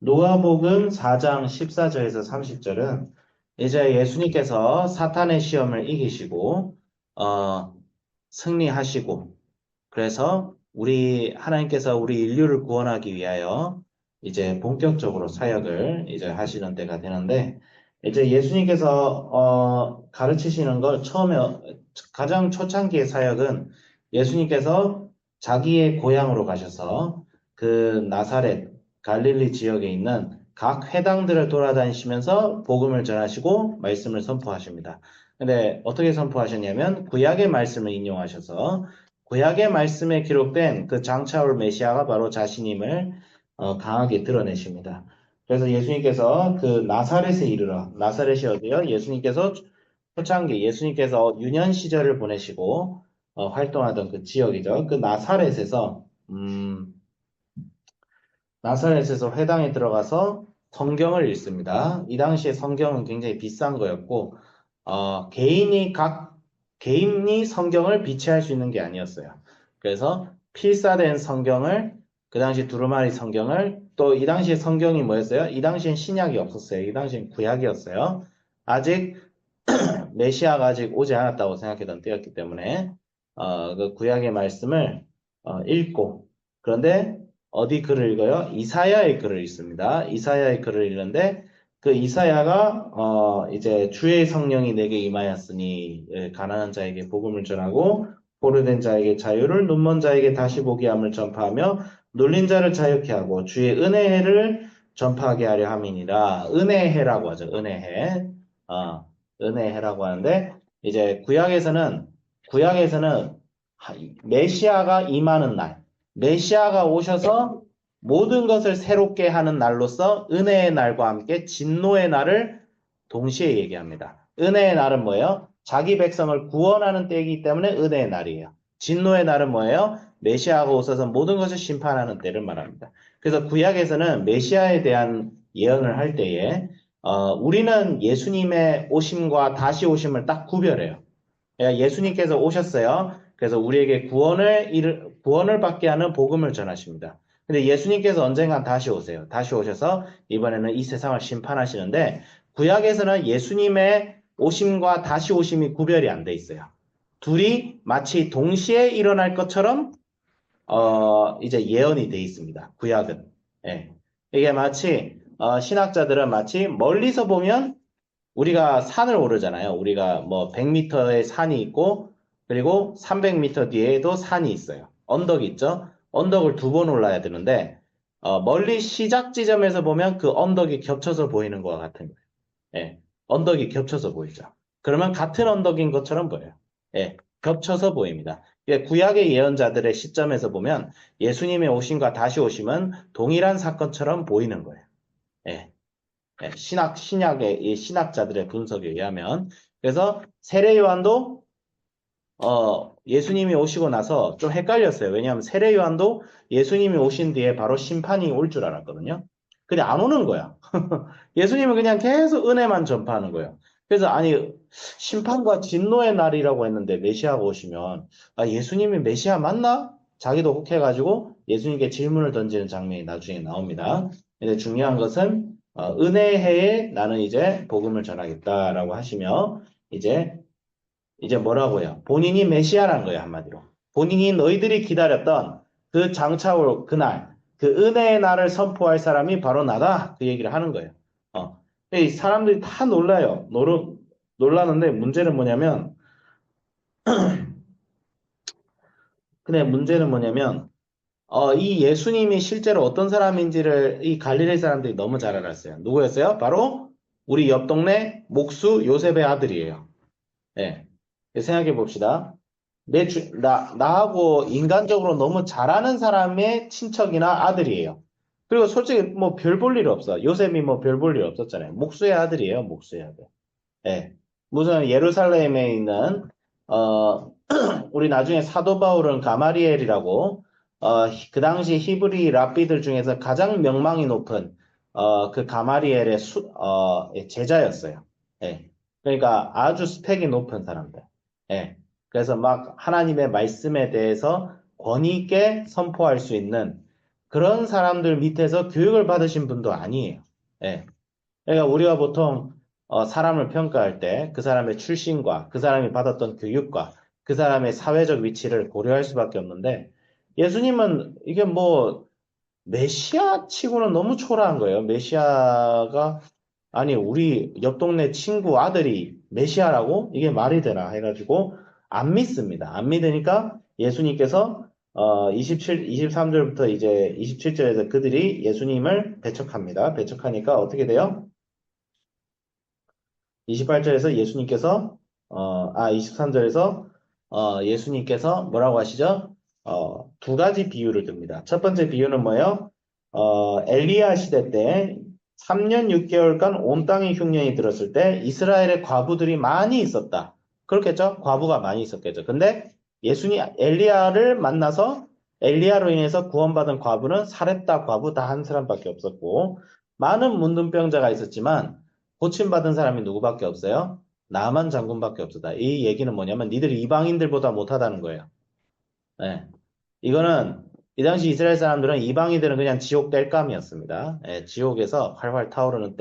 누가복음 4장 14절에서 30절은 이제 예수님께서 사탄의 시험을 이기시고 어, 승리하시고 그래서 하나님께서 우리 인류를 구원하기 위하여 이제 본격적으로 사역을 이제 하시는 때가 되는데 이제 예수님께서 가르치시는 걸 처음에 가장 초창기의 사역은 예수님께서 자기의 고향으로 가셔서 그 나사렛 갈릴리 지역에 있는 각 회당들을 돌아다니시면서 복음을 전하시고 말씀을 선포하십니다. 근데 어떻게 선포하셨냐면 구약의 말씀을 인용하셔서 구약의 말씀에 기록된 그 장차올 메시아가 바로 자신임을 강하게 드러내십니다. 그래서 예수님께서 그 나사렛에 이르러 나사렛이 어디요? 예수님께서 유년 시절을 보내시고 활동하던 그 지역이죠. 그 나사렛에서 회당에 들어가서 성경을 읽습니다. 이 당시에 성경은 굉장히 비싼 거였고, 개인이 성경을 비치할 수 있는 게 아니었어요. 그래서 필사된 성경을, 그 당시 두루마리 성경을, 또 이 당시에 성경이 뭐였어요? 이 당시엔 신약이 없었어요. 이 당시엔 구약이었어요. 아직 메시아가 아직 오지 않았다고 생각했던 때였기 때문에 그 구약의 말씀을 읽고 그런데 어디 글을 읽어요? 이사야의 글을 읽습니다. 이사야의 글을 읽는데 그 이사야가 이제 주의 성령이 내게 임하였으니 가난한 자에게 복음을 전하고 포로된 자에게 자유를 눈먼 자에게 다시 보게 함을 전파하며 눌린 자를 자유케 하고 주의 은혜를 전파하게 하려 함이니라. 은혜해라고 하죠. 은혜해. 어, 은혜해라고 하는데 이제 구약에서는 메시아가 임하는 날, 메시아가 오셔서 모든 것을 새롭게 하는 날로서 은혜의 날과 함께 진노의 날을 동시에 얘기합니다. 은혜의 날은 뭐예요? 자기 백성을 구원하는 때이기 때문에 은혜의 날이에요. 진노의 날은 뭐예요? 메시아가 오셔서 모든 것을 심판하는 때를 말합니다. 그래서 구약에서는 메시아에 대한 예언을 할 때에 우리는 예수님의 오심과 다시 오심을 딱 구별해요. 그러니까 예수님께서 오셨어요. 그래서 우리에게 구원을 받게 하는 복음을 전하십니다. 근데 예수님께서 언젠간 다시 오세요. 다시 오셔서 이번에는 이 세상을 심판하시는데 구약에서는 예수님의 오심과 다시 오심이 구별이 안 돼 있어요. 둘이 마치 동시에 일어날 것처럼 이제 예언이 돼 있습니다. 구약은. 예. 이게 마치 신학자들은 마치 멀리서 보면 우리가 산을 오르잖아요. 우리가 뭐 100m의 산이 있고 그리고 300m 뒤에도 산이 있어요. 언덕이 있죠. 언덕을 두 번 올라야 되는데 멀리 시작 지점에서 보면 그 언덕이 겹쳐서 보이는 것과 같은 거예요. 예, 언덕이 겹쳐서 보이죠. 그러면 같은 언덕인 것처럼 보여요. 예, 겹쳐서 보입니다. 예, 구약의 예언자들의 시점에서 보면 예수님의 오심과 다시 오심은 동일한 사건처럼 보이는 거예요. 예. 예, 신약의 이 신학자들의 분석에 의하면 그래서 세례 요한도 예수님이 오시고 나서 좀 헷갈렸어요. 왜냐하면 세례 요한도 예수님이 오신 뒤에 바로 심판이 올 줄 알았거든요. 근데 안 오는 거야. 예수님은 그냥 계속 은혜만 전파하는 거예요. 그래서 아니 심판과 진노의 날이라고 했는데 메시아가 오시면 예수님이 메시아 맞나? 자기도 혹해가지고 예수님께 질문을 던지는 장면이 나중에 나옵니다. 근데 중요한 것은 은혜해에 나는 이제 복음을 전하겠다라고 하시며 이제 뭐라고요? 본인이 메시아란 거예요, 한마디로. 본인이 너희들이 기다렸던 그 장차올 그날, 그 은혜의 날을 선포할 사람이 바로 나다. 그 얘기를 하는 거예요. 이 사람들이 다 놀라요. 놀라는데 문제는 뭐냐면, 근데 문제는 뭐냐면, 이 예수님이 실제로 어떤 사람인지를 이 갈릴리 사람들이 너무 잘 알았어요. 누구였어요? 바로 우리 옆 동네 목수 요셉의 아들이에요. 예. 생각해 봅시다. 나하고 인간적으로 너무 잘하는 사람의 친척이나 아들이에요. 그리고 솔직히 뭐 별 볼 일 없어. 요셉이 뭐 별 볼 일 없었잖아요. 목수의 아들이에요, 목수의 아들. 예. 무슨 예루살렘에 있는, 우리 나중에 사도 바울은 가마리엘이라고, 그 당시 히브리 랍비들 중에서 가장 명망이 높은, 그 가마리엘의 제자였어요. 예. 그러니까 아주 스펙이 높은 사람들. 예. 그래서 막 하나님의 말씀에 대해서 권위 있게 선포할 수 있는 그런 사람들 밑에서 교육을 받으신 분도 아니에요. 예. 그러니까 우리가 보통 사람을 평가할 때 그 사람의 출신과 그 사람이 받았던 교육과 그 사람의 사회적 위치를 고려할 수밖에 없는데 예수님은 이게 뭐 메시아 치고는 너무 초라한 거예요. 메시아가 아니 우리 옆 동네 친구 아들이 메시아라고 이게 말이 되나 해가지고 안 믿습니다. 안 믿으니까 예수님께서 23절부터 이제 27절에서 그들이 예수님을 배척합니다. 배척하니까 어떻게 돼요? 28절에서 예수님께서 23절에서 예수님께서 뭐라고 하시죠? 두 가지 비유를 듭니다. 첫 번째 비유는 뭐예요? 엘리야 시대 때 3년 6개월간 온 땅에 흉년이 들었을 때 이스라엘의 과부들이 많이 있었다. 그렇겠죠? 과부가 많이 있었겠죠. 근데 예수님 엘리야를 만나서 엘리야로 인해서 구원받은 과부는 사렙다 과부 다 한 사람밖에 없었고 많은 문둥병자가 있었지만 고침받은 사람이 누구밖에 없어요? 나만 장군밖에 없었다. 이 얘기는 뭐냐면 니들이 이방인들보다 못하다는 거예요. 네. 이거는 이 당시 이스라엘 사람들은 이방인들은 그냥 지옥 땔감이었습니다. 예, 지옥에서 활활 타오르는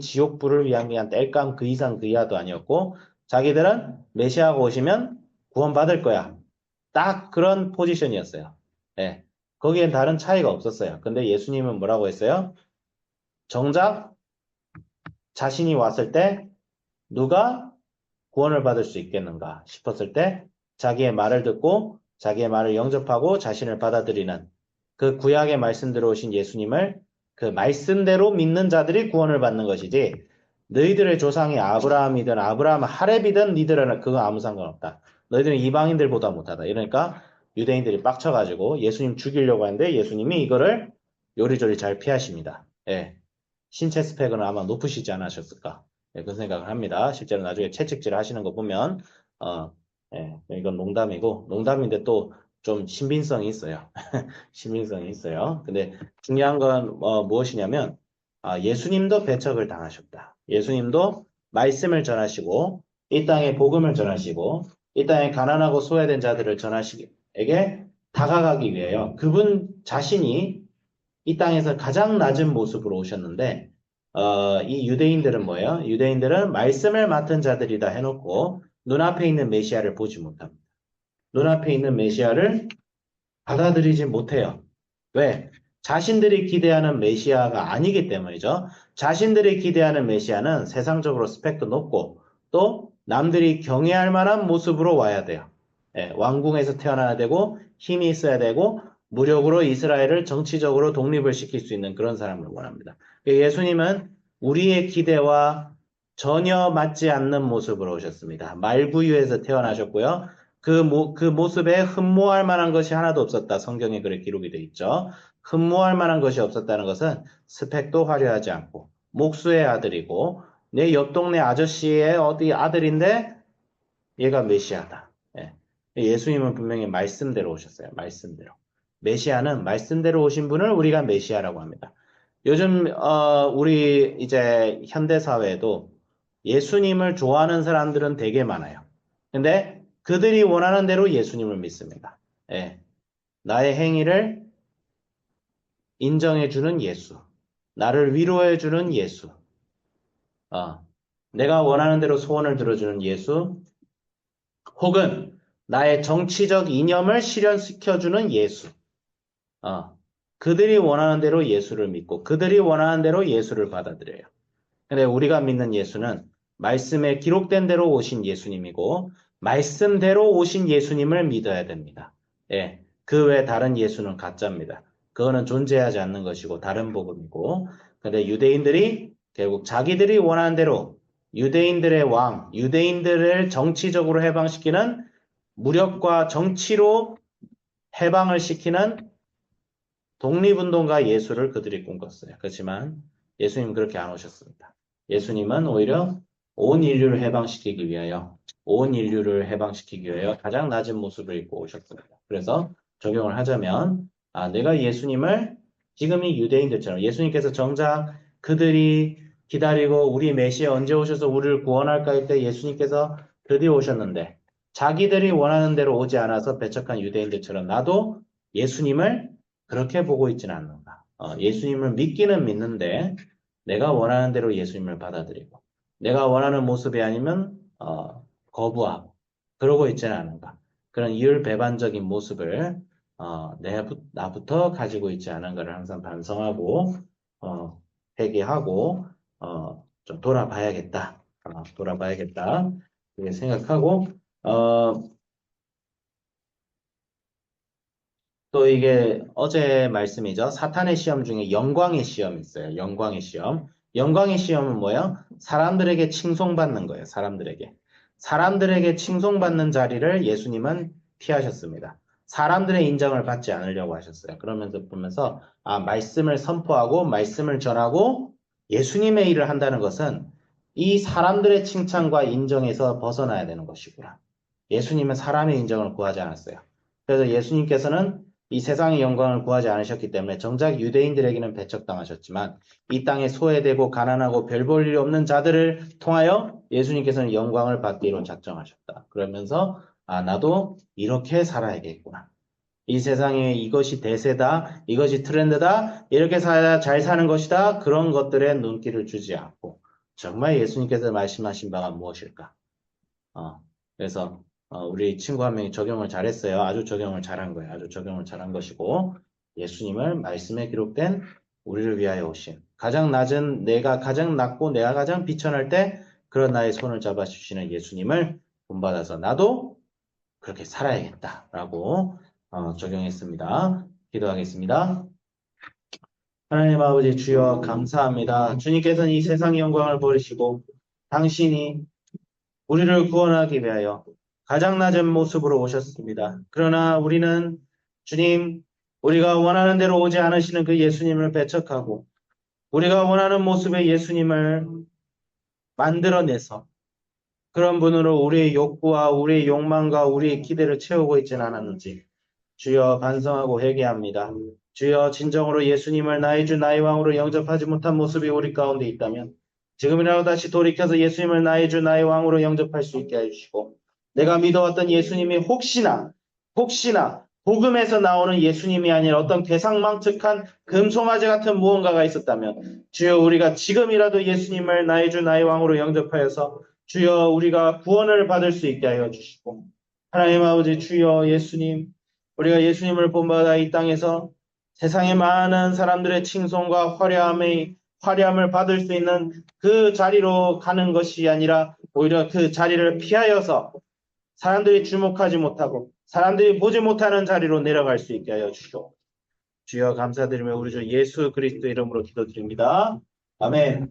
지옥 불을 위한 그냥 땔감 그 이상 그 이하도 아니었고 자기들은 메시아가 오시면 구원받을 거야. 딱 그런 포지션이었어요. 예. 거기엔 다른 차이가 없었어요. 근데 예수님은 뭐라고 했어요? 정작 자신이 왔을 때 누가 구원을 받을 수 있겠는가 싶었을 때 자기의 말을 듣고 자기의 말을 영접하고 자신을 받아들이는 그 구약의 말씀대로 오신 예수님을 그 말씀대로 믿는 자들이 구원을 받는 것이지 너희들의 조상이 아브라함이든 아브라함 하렙이든 니들은 그거 아무 상관없다. 너희들은 이방인들보다 못하다. 이러니까 유대인들이 빡쳐가지고 예수님 죽이려고 하는데 예수님이 이거를 요리조리 잘 피하십니다. 예. 신체 스펙은 아마 높으시지 않으셨을까. 네, 그런 생각을 합니다. 실제로 나중에 채찍질 하시는 거 보면, 예, 이건 농담이고, 농담인데 또 좀 신빙성이 있어요. 신빙성이 있어요. 근데 중요한 건 무엇이냐면, 예수님도 배척을 당하셨다. 예수님도 말씀을 전하시고, 이 땅에 복음을 전하시고, 이 땅에 가난하고 소외된 자들을 전하시에게 다가가기 위하여 그분 자신이 이 땅에서 가장 낮은 모습으로 오셨는데, 이 유대인들은 뭐예요? 유대인들은 말씀을 맡은 자들이다 해놓고 눈앞에 있는 메시아를 보지 못합니다. 눈앞에 있는 메시아를 받아들이지 못해요. 왜? 자신들이 기대하는 메시아가 아니기 때문이죠. 자신들이 기대하는 메시아는 세상적으로 스펙도 높고 또 남들이 경외할 만한 모습으로 와야 돼요. 예, 왕궁에서 태어나야 되고 힘이 있어야 되고 무력으로 이스라엘을 정치적으로 독립을 시킬 수 있는 그런 사람을 원합니다. 예수님은 우리의 기대와 전혀 맞지 않는 모습으로 오셨습니다. 말구유에서 태어나셨고요. 그 모습에 흠모할 만한 것이 하나도 없었다. 성경에 그렇게 기록이 되어 있죠. 흠모할 만한 것이 없었다는 것은 스펙도 화려하지 않고 목수의 아들이고 내 옆 동네 아저씨의 어디 아들인데 얘가 메시아다. 예. 예수님은 분명히 말씀대로 오셨어요. 말씀대로. 메시아는 말씀대로 오신 분을 우리가 메시아라고 합니다. 요즘 우리 이제 현대 사회에도 예수님을 좋아하는 사람들은 되게 많아요. 근데 그들이 원하는 대로 예수님을 믿습니다. 예. 나의 행위를 인정해주는 예수. 나를 위로해주는 예수. 내가 원하는 대로 소원을 들어주는 예수. 혹은 나의 정치적 이념을 실현시켜주는 예수. 그들이 원하는 대로 예수를 믿고 그들이 원하는 대로 예수를 받아들여요. 근데 우리가 믿는 예수는 말씀에 기록된 대로 오신 예수님이고 말씀대로 오신 예수님을 믿어야 됩니다. 예, 그 외 다른 예수는 가짜입니다. 그거는 존재하지 않는 것이고 다른 복음이고 근데 유대인들이 결국 자기들이 원하는 대로 유대인들의 왕, 유대인들을 정치적으로 해방시키는 무력과 정치로 해방을 시키는 독립운동가 예수를 그들이 꿈꿨어요. 그렇지만 예수님은 그렇게 안 오셨습니다. 예수님은 오히려 온 인류를 해방시키기 위하여 가장 낮은 모습을 입고 오셨습니다. 그래서 적용을 하자면 내가 예수님을 지금 이 유대인들처럼 예수님께서 정작 그들이 기다리고 우리 메시아 언제 오셔서 우리를 구원할까 할 때 예수님께서 드디어 오셨는데 자기들이 원하는 대로 오지 않아서 배척한 유대인들처럼 나도 예수님을 그렇게 보고 있지는 않는가. 예수님을 믿기는 믿는데 내가 원하는 대로 예수님을 받아들이고 내가 원하는 모습이 아니면 거부하고 그러고 있지는 않은가. 그런 이율배반적인 모습을 나부터 가지고 있지 않은가를 항상 반성하고 회개하고 좀 돌아봐야겠다. 돌아봐야겠다. 이렇게 생각하고 또 이게 어제 말씀이죠. 사탄의 시험 중에 영광의 시험이 있어요. 영광의 시험. 영광의 시험은 뭐예요? 사람들에게 칭송받는 거예요. 사람들에게. 사람들에게 칭송받는 자리를 예수님은 피하셨습니다. 사람들의 인정을 받지 않으려고 하셨어요. 그러면서 보면서 말씀을 선포하고 말씀을 전하고 예수님의 일을 한다는 것은 이 사람들의 칭찬과 인정에서 벗어나야 되는 것이구나. 예수님은 사람의 인정을 구하지 않았어요. 그래서 예수님께서는 이 세상의 영광을 구하지 않으셨기 때문에 정작 유대인들에게는 배척당하셨지만 이 땅에 소외되고 가난하고 별 볼 일이 없는 자들을 통하여 예수님께서는 영광을 받기로 작정하셨다. 그러면서 나도 이렇게 살아야겠구나. 이 세상에 이것이 대세다, 이것이 트렌드다, 이렇게 살아야 잘 사는 것이다. 그런 것들에 눈길을 주지 않고 정말 예수님께서 말씀하신 바가 무엇일까? 그래서 우리 친구 한 명이 적용을 잘했어요. 아주 적용을 잘한 거예요. 아주 적용을 잘한 것이고 예수님을 말씀에 기록된 우리를 위하여 오신 가장 낮은 내가 가장 낮고 내가 가장 비천할 때 그런 나의 손을 잡아주시는 예수님을 본받아서 나도 그렇게 살아야겠다라고 적용했습니다. 기도하겠습니다. 하나님 아버지 주여 감사합니다. 주님께서는 이 세상의 영광을 버리시고 당신이 우리를 구원하기 위하여 가장 낮은 모습으로 오셨습니다. 그러나 우리는 주님, 우리가 원하는 대로 오지 않으시는 그 예수님을 배척하고 우리가 원하는 모습의 예수님을 만들어내서 그런 분으로 우리의 욕구와 우리의 욕망과 우리의 기대를 채우고 있지는 않았는지 주여 반성하고 회개합니다. 주여 진정으로 예수님을 나의 주 나의 왕으로 영접하지 못한 모습이 우리 가운데 있다면 지금이라도 다시 돌이켜서 예수님을 나의 주 나의 왕으로 영접할 수 있게 해주시고 내가 믿어왔던 예수님이 혹시나 복음에서 나오는 예수님이 아닌 어떤 대상망측한 금송아지 같은 무언가가 있었다면 주여 우리가 지금이라도 예수님을 나의 주 나의 왕으로 영접하여서 주여 우리가 구원을 받을 수 있게 하여 주시고 하나님 아버지 주여 예수님 우리가 예수님을 본받아 이 땅에서 세상의 많은 사람들의 칭송과 화려함을 받을 수 있는 그 자리로 가는 것이 아니라 오히려 그 자리를 피하여서 사람들이 주목하지 못하고 사람들이 보지 못하는 자리로 내려갈 수 있게 하여 주시오. 주여 감사드리며 우리 주 예수 그리스도 이름으로 기도드립니다. 아멘.